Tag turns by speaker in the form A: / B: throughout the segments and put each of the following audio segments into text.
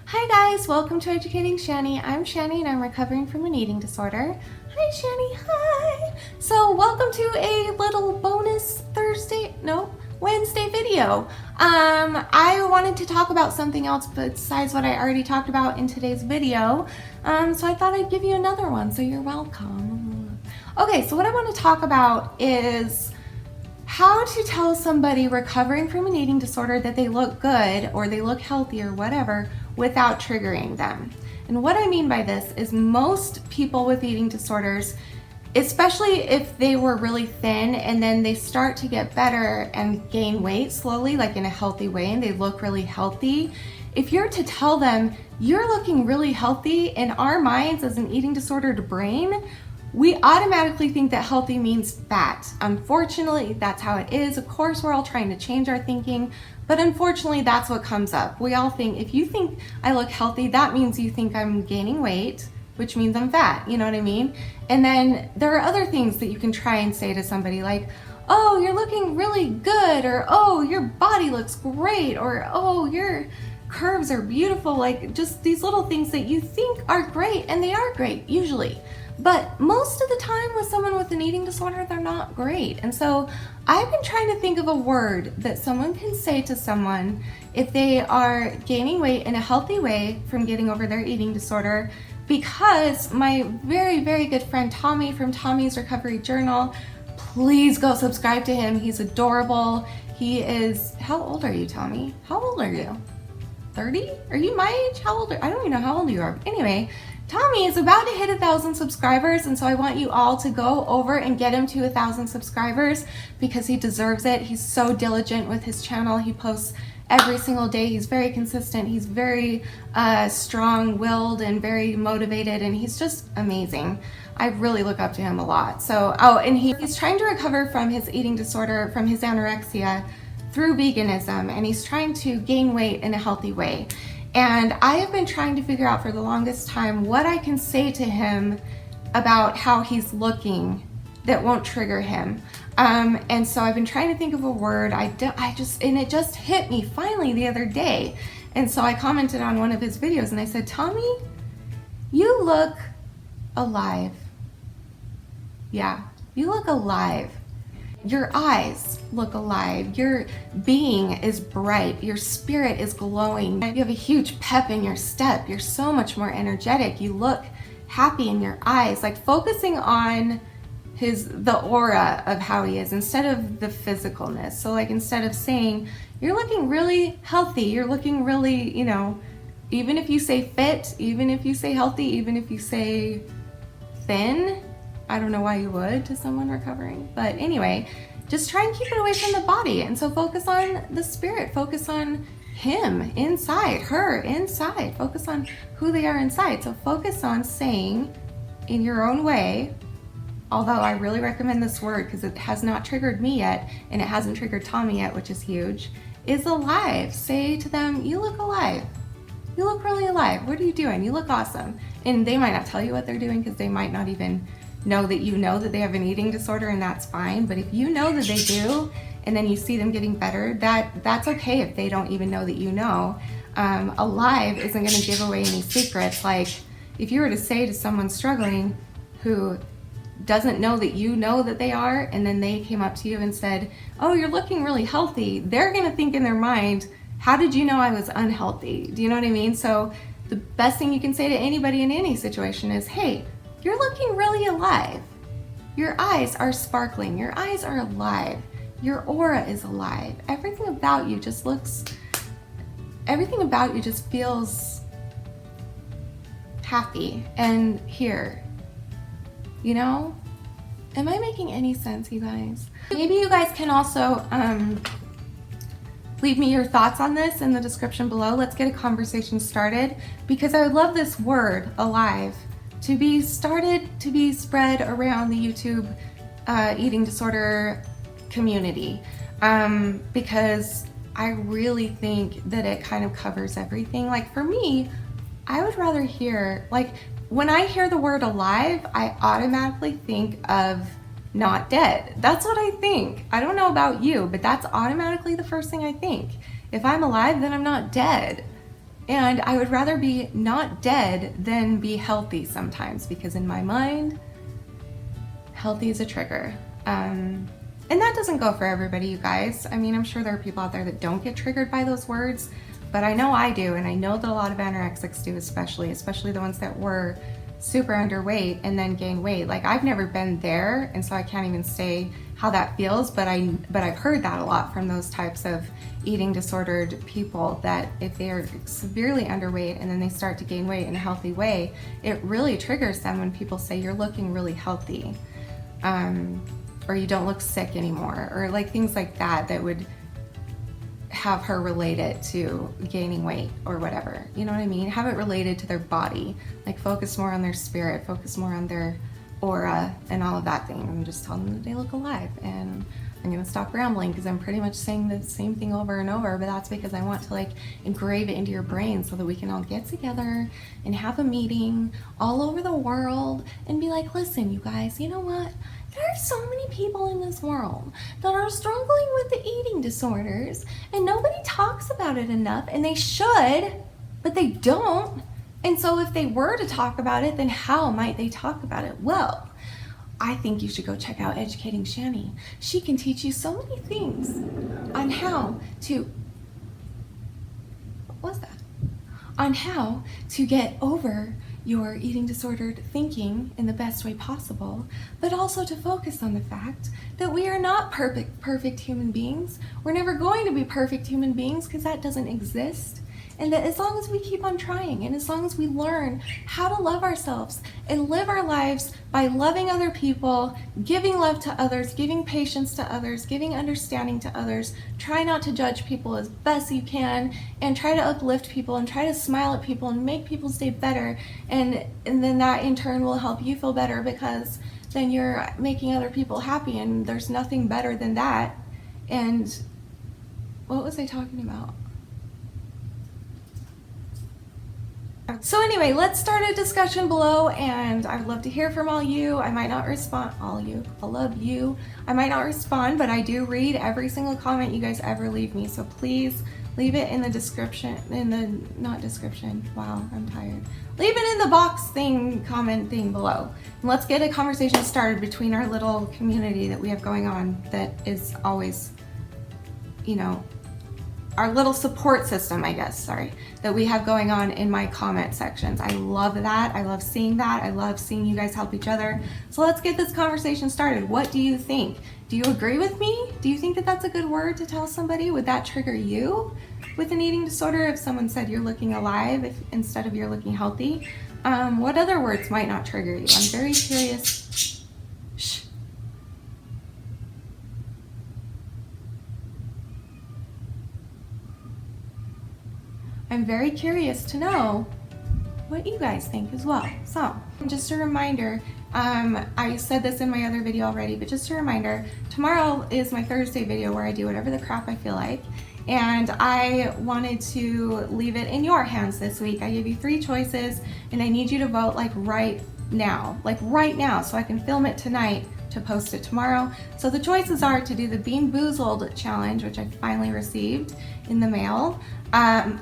A: Hi guys, welcome to Educating Shani. I'm Shani and I'm recovering from an eating disorder. Hi Shani, hi! So welcome to a little bonus Wednesday video. I wanted to talk about something else besides what I already talked about in today's video. So I thought I'd give you another one, so you're welcome. Okay, so what I want to talk about is how to tell somebody recovering from an eating disorder that they look good or they look healthy or whatever without triggering them. And what I mean by this is most people with eating disorders, especially if they were really thin and then they start to get better and gain weight slowly, like in a healthy way, and they look really healthy, if you're to tell them you're looking really healthy, in our minds as an eating disordered brain, we automatically think that healthy means fat. Unfortunately, that's how it is. Of course, we're all trying to change our thinking, but unfortunately, that's what comes up. We all think, if you think I look healthy, that means you think I'm gaining weight, which means I'm fat, you know what I mean? And then there are other things that you can try and say to somebody like, oh, you're looking really good, or oh, your body looks great, or oh, your curves are beautiful, like just these little things that you think are great, and they are great, usually. But most of the time with someone with an eating disorder, they're not great. And so I've been trying to think of a word that someone can say to someone if they are gaining weight in a healthy way from getting over their eating disorder, because my very, very good friend Tommy from Tommy's Recovery Journal, please go subscribe to him. He's adorable. He is, how old are you, Tommy? How old are you? 30? Are you my age? How old are, I don't even know how old you are. Anyway, Tommy is about to hit 1,000 subscribers, and so I want you all to go over and get him to 1,000 subscribers because he deserves it. He's so diligent with his channel. He posts every single day. He's very consistent. He's very strong-willed and very motivated, and he's just amazing. I really look up to him a lot. So, and he's trying to recover from his eating disorder, from his anorexia, through veganism, and he's trying to gain weight in a healthy way. And I have been trying to figure out for the longest time what I can say to him about how he's looking that won't trigger him. And so I've been trying to think of a word. And it just hit me finally the other day. And so I commented on one of his videos and I said, Tommy, you look alive. Yeah, you look alive. Your eyes look alive. Your being is bright. Your spirit is glowing. You have a huge pep in your step. You're so much more energetic. You look happy in your eyes. Like focusing on the aura of how he is instead of the physicalness. So like instead of saying, you're looking really healthy, you're looking really, even if you say fit, even if you say healthy, even if you say thin, I don't know why you would to someone recovering, but anyway, just try and keep it away from the body. And so focus on the spirit, focus on him inside, her inside, focus on who they are inside. So focus on saying in your own way, although I really recommend this word because it has not triggered me yet and it hasn't triggered Tommy yet, which is huge, is alive. Say to them, you look alive. You look really alive. What are you doing? You look awesome. And they might not tell you what they're doing because they might not even know that you know that they have an eating disorder, and that's fine. But if you know that they do, and then you see them getting better, that's okay if they don't even know that you know. Alive isn't going to give away any secrets. Like if you were to say to someone struggling who doesn't know that you know that they are, and then they came up to you and said, oh, you're looking really healthy, they're going to think in their mind, how did you know I was unhealthy? Do you know what I mean? So the best thing you can say to anybody in any situation is, hey, you're looking really alive. Your eyes are sparkling. Your eyes are alive. Your aura is alive. Everything about you just feels happy and here. Am I making any sense, you guys? Maybe you guys can also leave me your thoughts on this in the description below. Let's get a conversation started because I would love this word, alive, to be started to be spread around the YouTube eating disorder community, because I really think that it kind of covers everything. Like for me, I would rather hear, like when I hear the word alive, I automatically think of not dead. That's what I think. I don't know about you, but that's automatically the first thing I think. If I'm alive, then I'm not dead. And I would rather be not dead than be healthy sometimes, because in my mind, healthy is a trigger. And that doesn't go for everybody, you guys. I mean, I'm sure there are people out there that don't get triggered by those words, but I know I do, and I know that a lot of anorexics do, especially the ones that were super underweight and then gain weight. Like, I've never been there, and so I can't even say how that feels, but I've heard that a lot from those types of eating disordered people, that if they are severely underweight and then they start to gain weight in a healthy way, it really triggers them when people say you're looking really healthy, or you don't look sick anymore, or like things like that that would have her relate it to gaining weight or whatever. You know what I mean? Have it related to their body. Like, focus more on their spirit, focus more on their aura and all of that thing. I'm just telling them that they look alive. And I'm gonna stop rambling because I'm pretty much saying the same thing over and over, but that's because I want to like engrave it into your brain so that we can all get together and have a meeting all over the world and be like, listen, you guys, you know what? There are so many people in this world that are struggling with the eating disorders, and nobody talks about it enough, and they should, but they don't. And so if they were to talk about it, then how might they talk about it? Well, I think you should go check out Educating Shani. She can teach you so many things on how to, on how to get over your eating disordered thinking in the best way possible, but also to focus on the fact that we are not perfect human beings. We're never going to be perfect human beings, because that doesn't exist. And that as long as we keep on trying, and as long as we learn how to love ourselves and live our lives by loving other people, giving love to others, giving patience to others, giving understanding to others, try not to judge people as best you can, and try to uplift people and try to smile at people and make people's day better, and then that in turn will help you feel better, because then you're making other people happy, and there's nothing better than that. And what was I talking about? So anyway, let's start a discussion below, and I would love to hear from all you. I might not respond, all you, I love you. I might not respond, but I do read every single comment you guys ever leave me. So please leave it in the description, not description, wow, I'm tired. Leave it in the box thing, comment thing below. And let's get a conversation started between our little community that we have going on, that is always, you know, our little support system, I guess, sorry, that we have going on in my comment sections. I love that. I love seeing that. I love seeing you guys help each other. So let's get this conversation started. What do you think? Do you agree with me? Do you think that that's a good word to tell somebody? Would that trigger you with an eating disorder if someone said you're looking alive instead of you're looking healthy? What other words might not trigger you? I'm very curious. Shh. I'm very curious to know what you guys think as well. So, just a reminder, I said this in my other video already, but just a reminder, tomorrow is my Thursday video where I do whatever the crap I feel like, and I wanted to leave it in your hands this week. I gave you 3 choices, and I need you to vote like right now, so I can film it tonight to post it tomorrow. So the choices are to do the Bean Boozled challenge, which I finally received in the mail,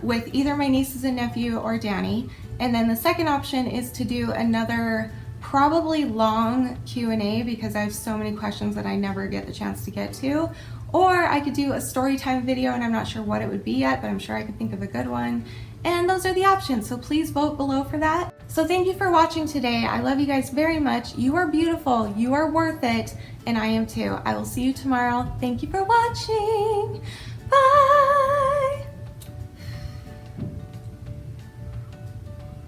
A: with either my nieces and nephew or Danny. And then the second option is to do another probably long Q&A, because I have so many questions that I never get the chance to get to. Or I could do a story time video, and I'm not sure what it would be yet, but I'm sure I could think of a good one. And those are the options, so please vote below for that. So thank you for watching today. I love you guys very much. You are beautiful, you are worth it, and I am too. I will see you tomorrow. Thank you for watching.